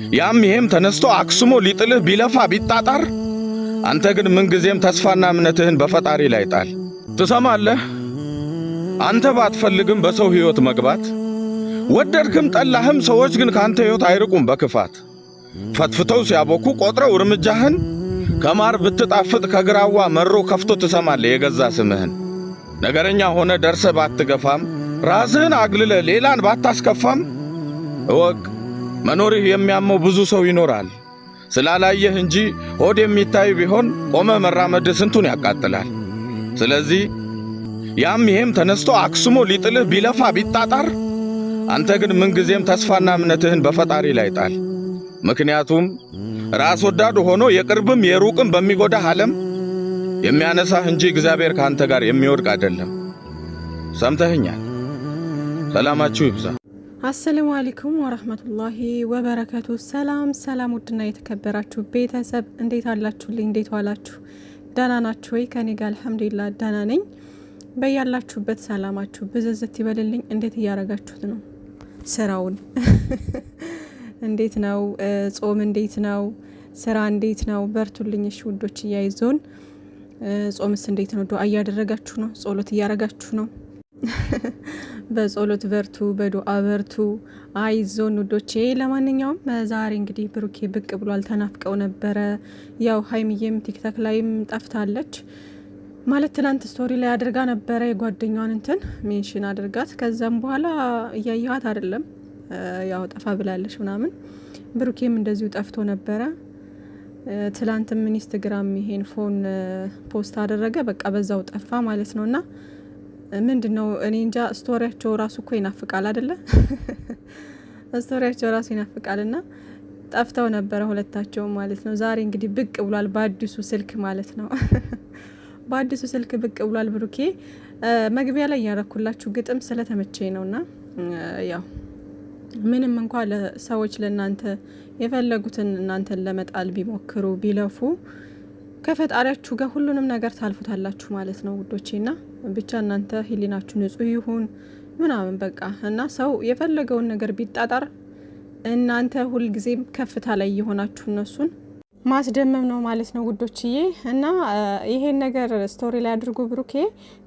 ያም ይሄም ተነስቶ አክስሞ ሊጥልህ ቢለፋ ቢጣጣር አንተ ግን ምን ጊዜም ተስፋና እምነትህን በፈጣሪ ላይ ጣል። ትሰማለህ? አንተ ባትፈልግም በሰው ሕይወት መግባት ወደድክም ጠላህም ሰዎች ግን ካንተ ሕይወት አይርቁም በክፋት ፈትፍተው ሲያቦኩ ቆጥረው እርምጃህን ከማር ብትጣፍጥ ከግራዋ መሮ ከፍቶ ትሰማለህ የገዛ ስምህን። ነገረኛ ሆነ ደርሰ ባትገፋም ራስህን አግልለ ሌላን ባታስከፋም እወቅ መኖርህ የሚያመው ብዙ ሰው ይኖራል። ስላላየህ እንጂ ሆድ የሚታይ ቢሆን ቆመ መራመድ ስንቱን ያቃጥላል። ስለዚህ ያም ይሄም ተነስቶ አክስሞ ሊጥልህ ቢለፋ ቢጣጣር አንተ ግን ምን ጊዜም ተስፋና እምነትህን በፈጣሪ ላይ ጣል። ምክንያቱም ራስ ወዳድ ሆኖ የቅርብም የሩቅም በሚጎዳህ ዓለም የሚያነሳህ እንጂ እግዚአብሔር ካንተ ጋር የሚወድቅ አይደለም። ሰምተህኛል? ሰላማችሁ ይብዛ። አሰላሙ አለይኩም ወራህመቱላሂ ወበረካቱ። ሰላም ውድና የተከበራችሁ ቤተሰብ እንዴት አላችሁልኝ? እንዴት ዋላችሁ? ደህና ናችሁ ወይ? ከኔ ጋር አልሐምዱሊላህ ደህና ነኝ። በያላችሁበት ሰላማችሁ ብዝዝት ይበልልኝ። እንዴት እያረጋችሁት ነው? ስራውን እንዴት ነው? ጾም እንዴት ነው? ስራ እንዴት ነው? በርቱልኝ እሺ ውዶች። እያይዞን ጾምስ እንዴት ነው? ዱአ እያደረጋችሁ ነው? ጸሎት እያረጋችሁ ነው? በጸሎት በርቱ፣ በዱአ በርቱ። አይዞን ውዶቼ። ለማንኛውም ዛሬ እንግዲህ ብሩኬ ብቅ ብሏል። ተናፍቀው ነበረ። ያው ሀይሚዬም ቲክታክ ላይም ጠፍታለች ማለት ትናንት ስቶሪ ላይ አድርጋ ነበረ የጓደኛዋን እንትን ሜንሽን አድርጋት። ከዛም በኋላ እያየኋት አይደለም ያው ጠፋ ብላለች ምናምን። ብሩኬም እንደዚሁ ጠፍቶ ነበረ። ትላንትም ኢንስታግራም ይሄን ፎን ፖስት አደረገ። በቃ በዛው ጠፋ ማለት ነውና ምንድነው እኔ እንጃ። ስቶሪያቸው ራሱ እኮ ይናፍቃል አይደለ? ስቶሪያቸው ራሱ ይናፍቃልና ጠፍተው ነበረ ሁለታቸው ማለት ነው። ዛሬ እንግዲህ ብቅ ብሏል በአዲሱ ስልክ ማለት ነው። በአዲሱ ስልክ ብቅ ብሏል ብሩኬ። መግቢያ ላይ ያረኩላችሁ ግጥም ስለተመቸኝ ነውና ያው ምንም እንኳን ለሰዎች ለናንተ የፈለጉትን እናንተን ለመጣል ቢሞክሩ ቢለፉ ከፈጣሪያችሁ ጋር ሁሉንም ነገር ታልፉታላችሁ ማለት ነው ውዶቼና ብቻ እናንተ ህሊናችሁ ንጹህ ይሁን ምናምን በቃ እና ሰው የፈለገውን ነገር ቢጣጣር እናንተ ሁልጊዜም ከፍታ ላይ የሆናችሁ እነሱን ማስደመም ነው ማለት ነው ውዶችዬ። እና ይሄን ነገር ስቶሪ ላይ አድርጎ ብሩኬ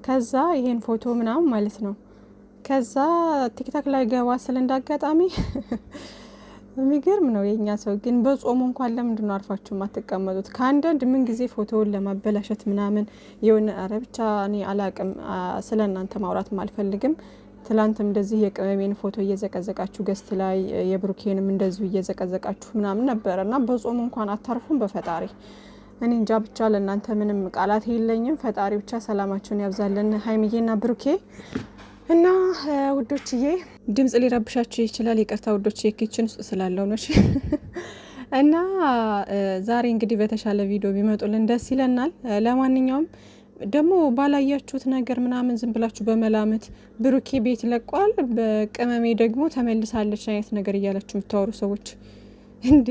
ከዛ ይሄን ፎቶ ምናምን ማለት ነው ከዛ ቲክታክ ላይ ገባ ስለ እንዳጋጣሚ የሚገርም ነው የኛ ሰው ግን በጾሙ እንኳን ለምንድን ነው አርፋችሁ ማትቀመጡት? ከአንዳንድ ምን ጊዜ ፎቶውን ለማበላሸት ምናምን የሆነ አረብቻ እኔ አላቅም። ስለናንተ ማውራት አልፈልግም። ትላንትም እንደዚህ የቅመሜን ፎቶ እየዘቀዘቃችሁ ገስት ላይ የብሩኬንም እንደዚሁ እየዘቀዘቃችሁ ምናምን ነበርና በጾሙ እንኳን አታርፉም በፈጣሪ። እኔ እንጃ ብቻ ለናንተ ምንም ቃላት የለኝም። ፈጣሪ ብቻ ሰላማችሁን ያብዛልን ሀይሚዬና ብሩኬ። እና ውዶችዬ ድምጽ ሊረብሻችሁ ይችላል፣ ይቅርታ ውዶችዬ ኪችን ውስጥ ስላለው ነው። እና ዛሬ እንግዲህ በተሻለ ቪዲዮ ቢመጡልን ደስ ይለናል። ለማንኛውም ደግሞ ባላያችሁት ነገር ምናምን ዝም ብላችሁ በመላመት ብሩኬ ቤት ለቋል፣ በቅመሜ ደግሞ ተመልሳለች አይነት ነገር እያላችሁ የምታወሩ ሰዎች እንዴ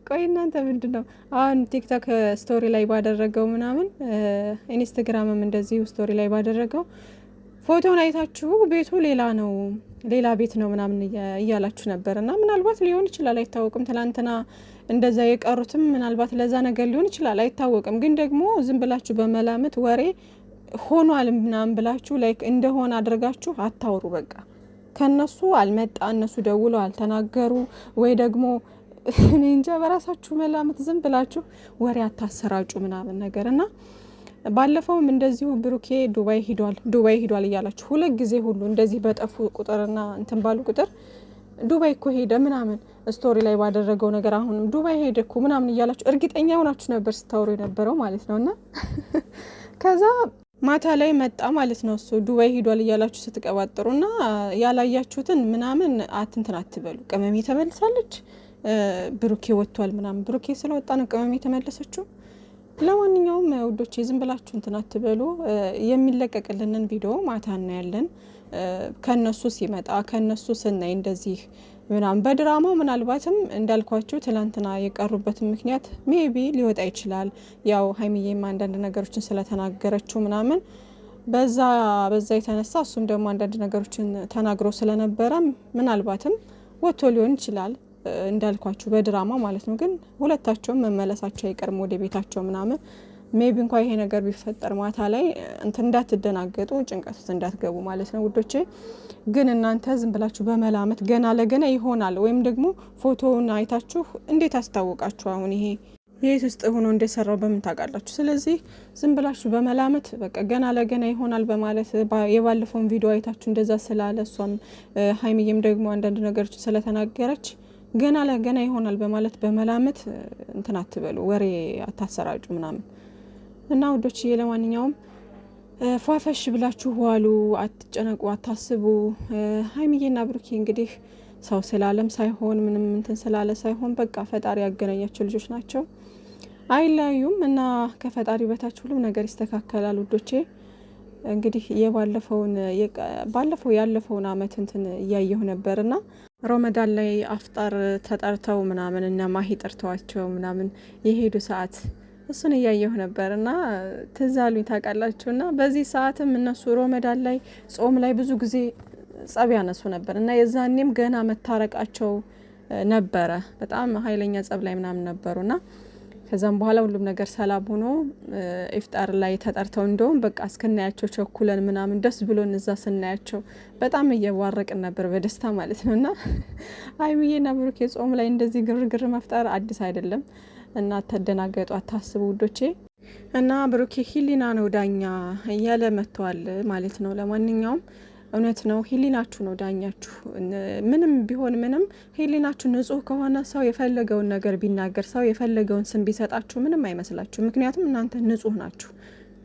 ቆይ እናንተ ምንድነው? አሁን ቲክቶክ ስቶሪ ላይ ባደረገው ምናምን ኢንስታግራምም እንደዚህ ስቶሪ ላይ ባደረገው ፎቶውን አይታችሁ ቤቱ ሌላ ነው ሌላ ቤት ነው ምናምን እያላችሁ ነበርና ምናልባት ሊሆን ይችላል አይታወቅም። ትላንትና እንደዛ የቀሩትም ምናልባት ለዛ ነገር ሊሆን ይችላል አይታወቅም። ግን ደግሞ ዝም ብላችሁ በመላመት ወሬ ሆኗል ምናምን ብላችሁ ላይክ እንደሆነ አድርጋችሁ አታውሩ። በቃ ከነሱ አልመጣ እነሱ ደውለው አልተናገሩ ወይ ደግሞ እኔ እንጃ በራሳችሁ መላመት ዝም ብላችሁ ወሬ አታሰራጩ ምናምን ነገርና ባለፈውም እንደዚሁ ብሩኬ ዱባይ ሂዷል እያላችሁ ሁለት ጊዜ ሁሉ እንደዚህ በጠፉ ቁጥርና እንትን ባሉ ቁጥር ዱባይ እኮ ሄደ ምናምን ስቶሪ ላይ ባደረገው ነገር አሁንም ዱባይ ሄደ እኮ ምናምን እያላችሁ እርግጠኛ ሆናችሁ ነበር ስታወሩ የነበረው ማለት ነውና ከዛ ማታ ላይ መጣ ማለት ነው እሱ ዱባይ ሂዷል እያላችሁ ስትቀባጥሩና ያላያችሁትን ምናምን አትንትን አትበሉ። ቅመሜ ተመልሳለች፣ ብሩኬ ወጥቷል ምናምን። ብሩኬ ስለወጣ ነው ቅመሜ ተመለሰችው። ለማንኛውም ውዶቼ ዝም ብላችሁ እንትን አትበሉ። የሚለቀቅልንን ቪዲዮ ማታ እናያለን። ከነሱ ሲመጣ ከነሱ ስናይ እንደዚህ ምናምን በድራማው ምናልባትም እንዳልኳችሁ ትላንትና የቀሩበትን ምክንያት ሜቢ ሊወጣ ይችላል። ያው ሀይሚዬም አንዳንድ ነገሮችን ስለተናገረችው ምናምን በዛ የተነሳ እሱም ደግሞ አንዳንድ ነገሮችን ተናግሮ ስለነበረ ምናልባትም ወጥቶ ሊሆን ይችላል። እንዳልኳችሁ በድራማ ማለት ነው። ግን ሁለታቸውም መመለሳቸው አይቀርም ወደ ቤታቸው ምናምን። ሜቢ እንኳን ይሄ ነገር ቢፈጠር ማታ ላይ እንትን እንዳትደናገጡ፣ ጭንቀት ውስጥ እንዳትገቡ ማለት ነው ውዶቼ። ግን እናንተ ዝም ብላችሁ በመላመት ገና ለገና ይሆናል ወይም ደግሞ ፎቶውን አይታችሁ እንዴት አስታወቃችሁ? አሁን ይሄ የት ውስጥ ሆኖ እንደሰራው በምን ታውቃላችሁ? ስለዚህ ዝም ብላችሁ በመላመት በቃ ገና ለገና ይሆናል በማለት የባለፈውን ቪዲዮ አይታችሁ እንደዛ ስላለ እሷም ሀይሚዬም ደግሞ አንዳንድ ነገሮች ስለተናገረች ገና ለገና ይሆናል በማለት በመላመት እንትን አትበሉ፣ ወሬ አታሰራጩ ምናምን እና ውዶችዬ፣ ለማንኛውም ፏፈሽ ብላችሁ ዋሉ፣ አትጨነቁ፣ አታስቡ። ሀይሚዬና ብሩኬ እንግዲህ ሰው ስላለም ሳይሆን ምንም እንትን ስላለ ሳይሆን በቃ ፈጣሪ ያገናኛቸው ልጆች ናቸው፣ አይለያዩም እና ከፈጣሪ በታች ሁሉም ነገር ይስተካከላል ውዶቼ። እንግዲህ ባለፈው ያለፈውን አመት እንትን እያየሁ ነበርና ሮመዳን ላይ አፍጣር ተጠርተው ምናምን እና ማሂ ጠርተዋቸው ምናምን የሄዱ ሰዓት እሱን እያየሁ ነበርና ትዝ አሉኝ ታውቃላችሁና በዚህ ሰዓትም እነሱ ሮመዳን ላይ ጾም ላይ ብዙ ጊዜ ጸብ ያነሱ ነበር እና የዛኔም ገና መታረቃቸው ነበረ። በጣም ኃይለኛ ጸብ ላይ ምናምን ነበሩና ከዛም በኋላ ሁሉም ነገር ሰላም ሆኖ ኢፍጣር ላይ ተጠርተው እንደውም በቃ እስከናያቸው ቸኩለን ምናምን ደስ ብሎን እዛ ስናያቸው በጣም እየዋረቅን ነበር በደስታ ማለት ነውና ሀይሚዬና ብሩኬ ጾም ላይ እንደዚህ ግርግር መፍጠር አዲስ አይደለም እና አትደናገጡ፣ አታስቡ ውዶቼ። እና ብሩኬ ሂሊና ነው ዳኛ እያለ መጥቷል ማለት ነው። ለማንኛውም እውነት ነው፣ ሂሊናችሁ ነው ዳኛችሁ። ምንም ቢሆን ምንም ሂሊናችሁ ንጹህ ከሆነ ሰው የፈለገውን ነገር ቢናገር፣ ሰው የፈለገውን ስም ቢሰጣችሁ ምንም አይመስላችሁ። ምክንያቱም እናንተ ንጹህ ናችሁ።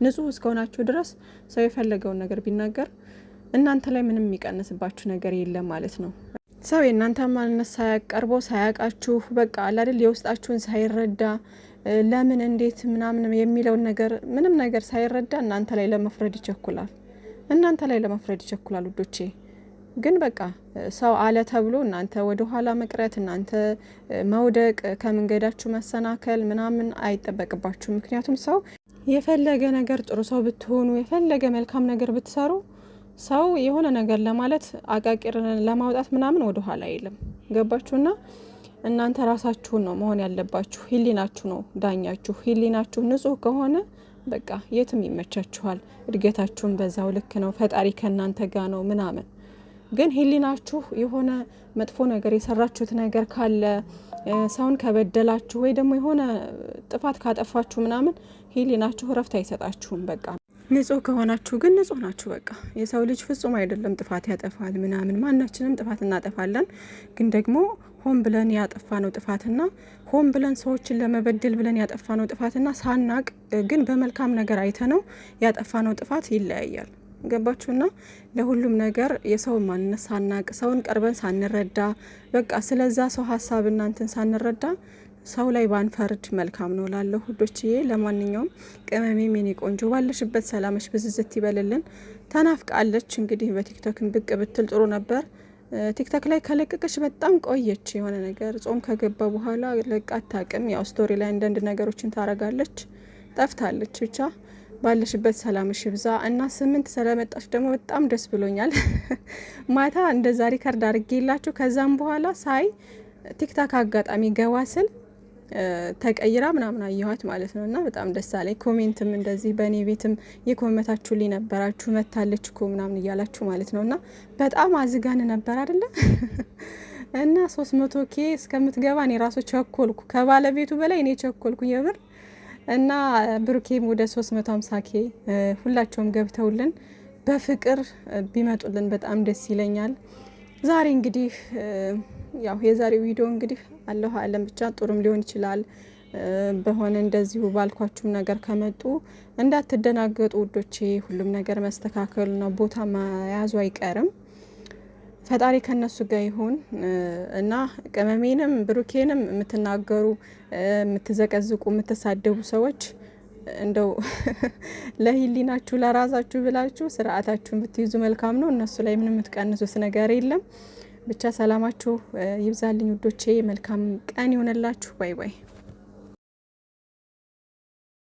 ንጹህ እስከሆናችሁ ድረስ ሰው የፈለገውን ነገር ቢናገር እናንተ ላይ ምንም የሚቀንስባችሁ ነገር የለም ማለት ነው። ሰው የእናንተ ማንነት ሳያቀርቦ ሳያቃችሁ በቃ አይደል የውስጣችሁን ሳይረዳ ለምን እንዴት ምናምን የሚለውን ነገር ምንም ነገር ሳይረዳ እናንተ ላይ ለመፍረድ ይቸኩላል ውዶቼ። ግን በቃ ሰው አለ ተብሎ እናንተ ወደ ኋላ መቅረት፣ እናንተ መውደቅ፣ ከመንገዳችሁ መሰናከል ምናምን አይጠበቅባችሁ። ምክንያቱም ሰው የፈለገ ነገር ጥሩ ሰው ብትሆኑ፣ የፈለገ መልካም ነገር ብትሰሩ ሰው የሆነ ነገር ለማለት አቃቂር ለማውጣት ምናምን ወደ ኋላ አይልም። ገባችሁና እናንተ ራሳችሁን ነው መሆን ያለባችሁ። ሂሊናችሁ ነው ዳኛችሁ። ሂሊናችሁ ንጹህ ከሆነ በቃ የትም ይመቻችኋል። እድገታችሁን በዛው ልክ ነው። ፈጣሪ ከእናንተ ጋር ነው ምናምን። ግን ሂሊናችሁ የሆነ መጥፎ ነገር የሰራችሁት ነገር ካለ ሰውን ከበደላችሁ ወይ ደግሞ የሆነ ጥፋት ካጠፋችሁ ምናምን ሂሊናችሁ እረፍት አይሰጣችሁም። በቃ ንጹህ ከሆናችሁ ግን ንጹህ ናችሁ። በቃ የሰው ልጅ ፍጹም አይደለም፣ ጥፋት ያጠፋል ምናምን። ማናችንም ጥፋት እናጠፋለን። ግን ደግሞ ሆን ብለን ያጠፋነው ጥፋትና ሆን ብለን ሰዎችን ለመበደል ብለን ያጠፋነው ጥፋትና ሳናቅ ግን በመልካም ነገር አይተነው ያጠፋነው ጥፋት ይለያያል። ገባችሁና ለሁሉም ነገር የሰው ማንነት ሳናቅ ሰውን ቀርበን ሳንረዳ በቃ ስለዛ ሰው ሀሳብ እናንተን ሳንረዳ ሰው ላይ ባንፈርድ መልካም ነው ላለሁ ሁዶችዬ። ለማንኛውም ቅመሜ ሚኒ ቆንጆ ባለሽበት ሰላምሽ ብዝዝት ይበልልን። ተናፍቃለች እንግዲህ በቲክቶክን ብቅ ብትል ጥሩ ነበር። ቲክቶክ ላይ ከለቀቀች በጣም ቆየች። የሆነ ነገር ጾም ከገባ በኋላ ለቃት ታቅም። ያው ስቶሪ ላይ አንዳንድ ነገሮችን ታረጋለች፣ ጠፍታለች። ብቻ ባለሽበት ሰላምሽ ይብዛ እና 8 ስለመጣች ደግሞ በጣም ደስ ብሎኛል። ማታ እንደዛ ሪከርድ አድርጌላችሁ ከዛም በኋላ ሳይ ቲክቶክ አጋጣሚ ገባ ስል ተቀይራ ምናምን አየኋት ማለት ነው። እና በጣም ደስ አለኝ። ኮሜንትም እንደዚህ በእኔ ቤትም የኮመታችሁልኝ ነበራችሁ መታለች እኮ ምናምን እያላችሁ ማለት ነው። እና በጣም አዝጋን ነበር አይደለ? እና 300K እስከምትገባ እኔ ራሱ ቸኮልኩ፣ ከባለቤቱ በላይ እኔ ቸኮልኩ የብር። እና ብሩኬም ወደ 350K ሁላቸውም ገብተውልን በፍቅር ቢመጡልን በጣም ደስ ይለኛል። ዛሬ እንግዲህ ያው የዛሬው ቪዲዮ እንግዲህ አላህ አለም ብቻ ጥሩም ሊሆን ይችላል። በሆነ እንደዚሁ ባልኳችሁም ነገር ከመጡ እንዳትደናገጡ ውዶቼ። ሁሉም ነገር መስተካከሉ ነው፣ ቦታ መያዙ አይቀርም። ፈጣሪ ከነሱ ጋር ይሁን እና ቅመሜንም ብሩኬንም የምትናገሩ የምትዘቀዝቁ የምትሳደቡ ሰዎች እንደው ለሂሊናችሁ ለራሳችሁ ብላችሁ ስርዓታችሁን ብትይዙ መልካም ነው። እነሱ ላይ ምንም የምትቀንሱት ነገር የለም። ብቻ ሰላማችሁ ይብዛልኝ ውዶቼ። መልካም ቀን ይሆነላችሁ። ባይ ባይ።